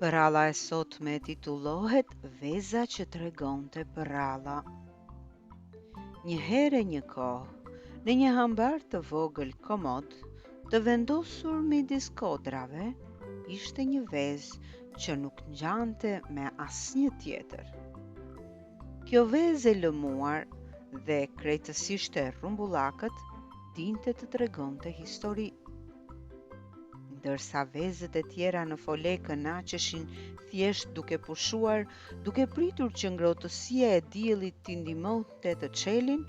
Përralla e sotme titullohet Veza që tregonte përralla. Një herë një kohë, në një hambar të vogël komod, të vendosur midis kodrave, ishte një vezë që nuk ngjante me asnjë tjetër. Kjo vezë e lëmuar dhe krejtësisht e rrumbullakët dinte të tregonte histori. Ndërsa vezët e tjera në fole kënaqeshin thjesht duke pushuar, duke pritur që ngrohtësia e diellit t'i ndihmonte të çelin,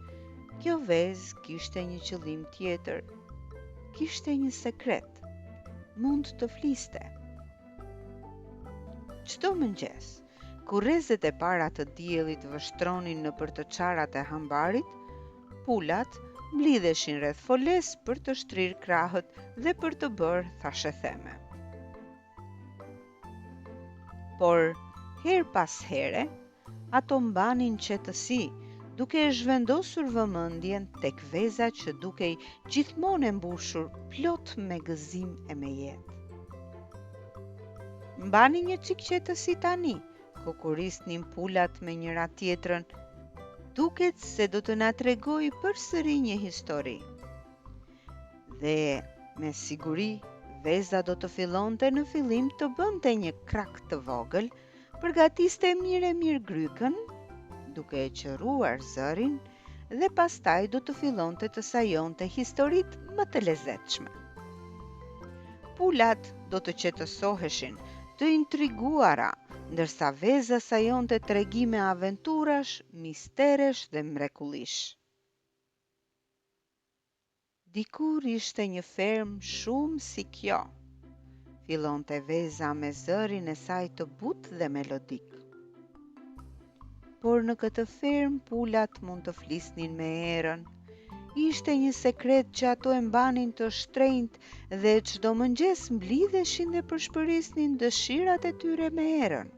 kjo vezë kishte një qëllim tjetër. Kishte një sekret. Mund të fliste. Çdo mëngjes, kur rrezet e para të diellit vështronin nëpër të çarat e hambarit, pulat mblidheshin rreth foles për të shtrirë krahët dhe për të bërë thashetheme. Por, her pas here, ato mbanin qetësi, duke e zhvendosur vëmendjen tek veza që dukej gjithmonë e mbushur plot me gëzim e me jetë. Mbani një çik qetësi tani, kukurisnin pulat me njëra tjetrën, duket se do të na tregoj përsëri një histori. Dhe me siguri, veza do të fillonte në fillim të bënte një krak të vogël, përgatiste mirë grykën, duke e qëruar zërin, dhe pastaj do të fillonte të sajonte historitë më të lezetshme. Pulat do të qetësoheshin, të intriguara, ndërsa veza sajonte tregime aventurash, misteresh dhe mrekullish. Dikur ishte një fermë shumë si kjo, fillonte veza me zërin e saj të butë dhe melodik. Por në këtë fermë pulat mund të flisnin me erën. Ishte një sekret që ato e mbanin të shtrenjtë dhe çdo mëngjes mblidheshin dhe përshpërisnin dëshirat e tyre me erën.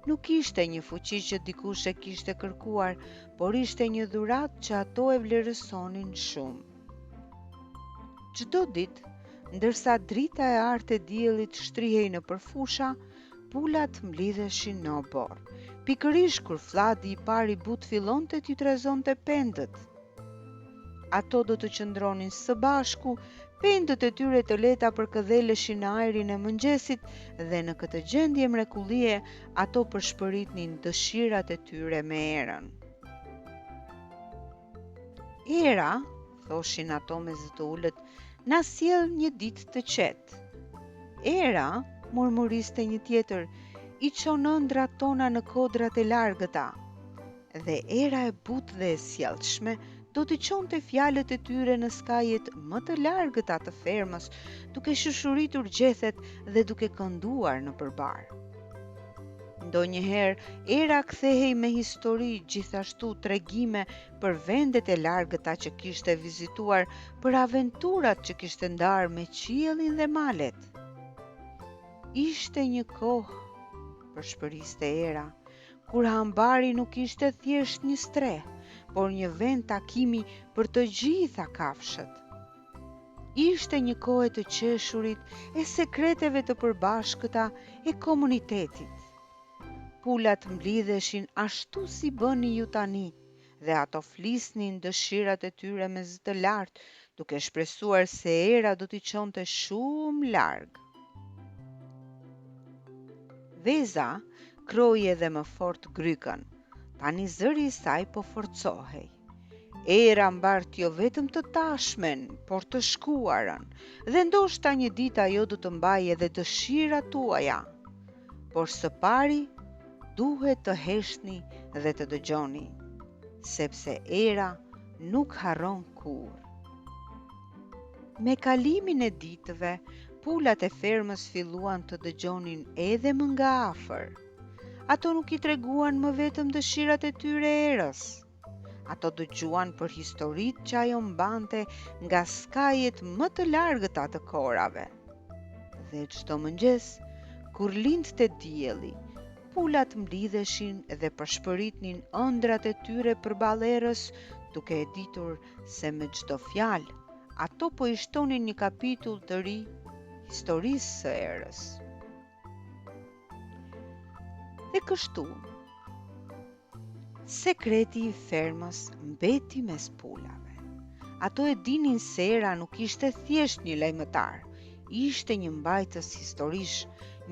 Nuk ishte një fuqi që dikush e kishte kërkuar, por ishte një dhuratë që ato e vlerësonin shumë. Çdo ditë, ndërsa drita e artë e diellit shtrihej nëpër fusha, pulat mblidheshin në obor. Pikërisht kur flladi i parë i butë fillonte t'i trezonte pendët. Ato do të qëndronin së bashku, pendët e tyre të lehta përkëdheleshin në ajrin e mëngjesit dhe në këtë gjendje mrekullie ato përshpëritnin dëshirat e tyre me erën. Era, thoshin ato me zë të ulët, na sjell një ditë të qetë. Era, murmuriste një tjetër, i çon ëndrat tona në kodrat e largëta. Dhe era e butë dhe e sjellshme do t'i çonte fjalët e tyre në skajet më të largëta të fermës, duke shushuritur gjethet dhe duke kënduar në përbar. Ndonjëherë, era kthehej me histori, gjithashtu tregime për vendet e largëta që kishte vizituar, për aventurat që kishte ndarë me qiellin dhe malet. Ishte një kohë, përshpëriste era, kur hambari nuk ishte thjesht një streh, por një vend takimi për të gjitha kafshët. Ishte një kohë të qeshurit, e sekreteve të përbashkëta, e komunitetit. Pulat mblidheshin ashtu si bëni ju tani, dhe ato flisnin dëshirat e tyre me zë të lartë, duke shpresuar se era do t'i çonte shumë larg. Veza kroi edhe më fort grykën. Tani zëri i saj po forcohej. Era mbart jo vetëm të tashmen, por të shkuarën, dhe ndoshta një ditë ajo do të mbajë edhe dëshirat tuaja. Por së pari, duhet të heshni dhe të dëgjoni, sepse era nuk harron kurrë. Me kalimin e ditëve, pulat e fermës filluan të dëgjonin edhe më nga afër. Ato nuk i treguan më vetëm dëshirat e tyre erës. Ato dëgjuan për historitë që ajo mbante nga skajet më të largëta të korave. Dhe çdo mëngjes, kur lindte dielli, pulat mblidheshin dhe përshpëritnin ëndrat e tyre përballë erës, duke e ditur se me çdo fjalë ato po i shtonin një kapitull të ri historisë së erës. Dhe kështu, sekreti i fermës mbeti mes pulave. Ato e dinin se era nuk ishte thjesht një lajmëtar, ishte një mbajtës historish,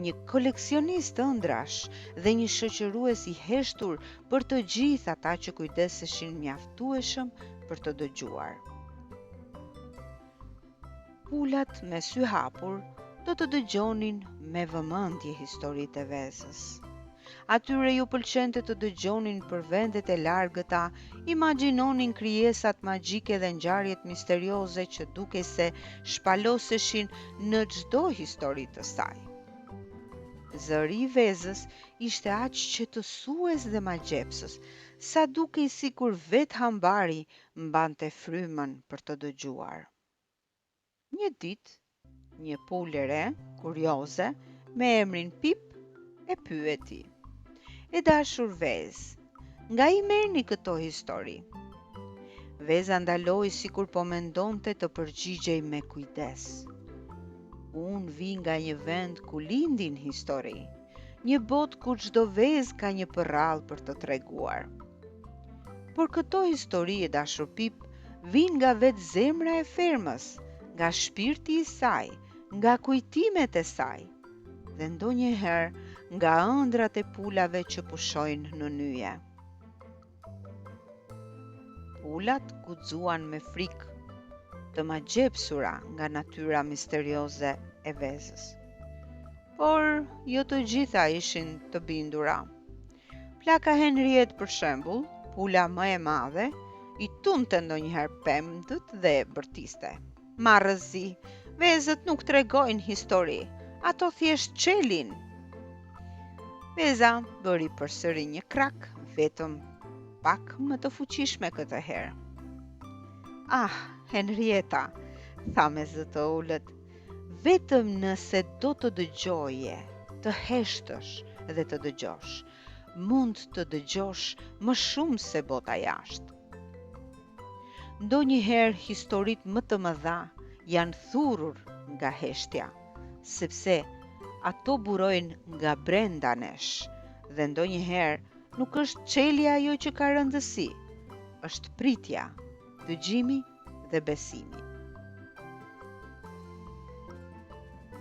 një koleksionist ëndrash dhe një shoqërues i heshtur për të gjithë ata që kujdeseshin mjaftueshëm për të dëgjuar. Pulat me sy hapur do të dëgjonin me vëmendje historitë e vezës. Atyre ju pëlqente të dëgjonin për vendet e largëta, imagjinonin krijesat magjike dhe ngjarjet misterioze që dukej se shpaloseshin në çdo histori të saj. Zëri i vezës ishte aq qetësues dhe magjepsës, sa dukej sikur vetë hambari mbante frymën për të dëgjuar. Një ditë, një pulë e re, kurioze, me emrin Pip, e pyeti: "E dashur vezë, nga i merrni këto histori?" Veza ndaloi sikur po mendonte të përgjigjej me kujdes. "Unë vi nga një vend ku lindin histori, një botë ku çdo vezë ka një përrall për të treguar. Por këto histori, e dashur Pip, vijnë nga vetë zemra e fermës, nga shpirti i saj, nga kujtimet e saj, dhe ndonjëherë nga ëndrat e pulave që pushojnë në nyje." Pulat guxuan me frikë, të magjepsura nga natyra misterioze e vezës. Por jo të gjitha ishin të bindura. Plaka Henriet, për shembull, pula më e madhe, i tunte ndonjëherë pemdët dhe bërtiste: "Marrëzi, vezët nuk tregojnë histori, ato thjesht çelin." Veza bëri përsëri një krak, vetëm pak më të fuqishme këtë herë. "Ah, Henrieta," tha me zë të ulët, "vetëm nëse do të dëgjoje, të heshtësh dhe të dëgjosh, mund të dëgjosh më shumë se bota jashtë. Ndonjëherë historitë më të mëdha janë thurur nga heshtja, sepse ato burojnë nga brenda nesh, dhe ndonjëherë nuk është çelja ajo që ka rëndësi, është pritja, dëgjimi dhe besimi."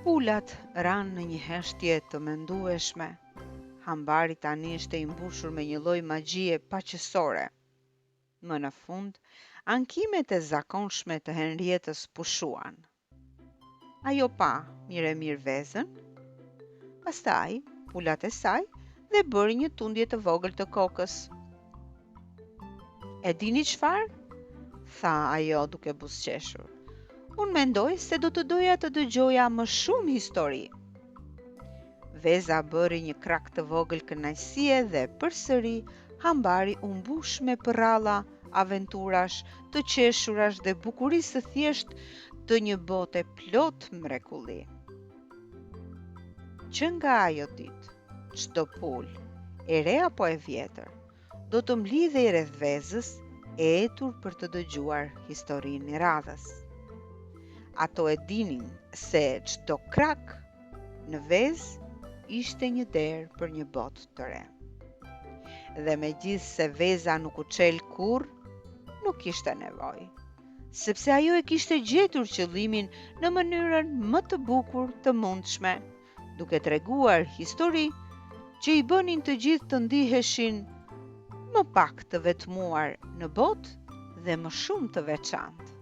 Pulat ranë në një heshtje të mendueshme. Hambari tani ishte i mbushur me një lloj magjie paqësore. Më në fund, ankimet e zakonshme të Henrietës pushuan. Ajo pa mirë vezën, pastaj pulat e saj, dhe bëri një tundje të vogël të kokës. "E dini çfarë?" tha ajo duke buzëqeshur. "Unë mendoj se do të doja të dëgjoja më shumë histori." Veza bëri një krak të vogël kënaqësie dhe përsëri hambari u mbush me përralla, aventurash, të qeshurash dhe bukurisë së thjesht të një bote plot mrekulli. Që nga ajo ditë, çdo pulë, e re apo e vjetër, do të mblidhej rreth vezës, e etur për të dëgjuar historinë e radhës. Ato e dinin se çdo krak në vezë ishte një derë për një botë të re. Dhe megjithse veza nuk u çel kurrë, nuk kishte nevojë, sepse ajo e kishte gjetur qëllimin në mënyrën më të bukur të mundshme, duke treguar histori që i bënin të gjithë të ndiheshin më pak të vetmuar në botë dhe më shumë të veçantë.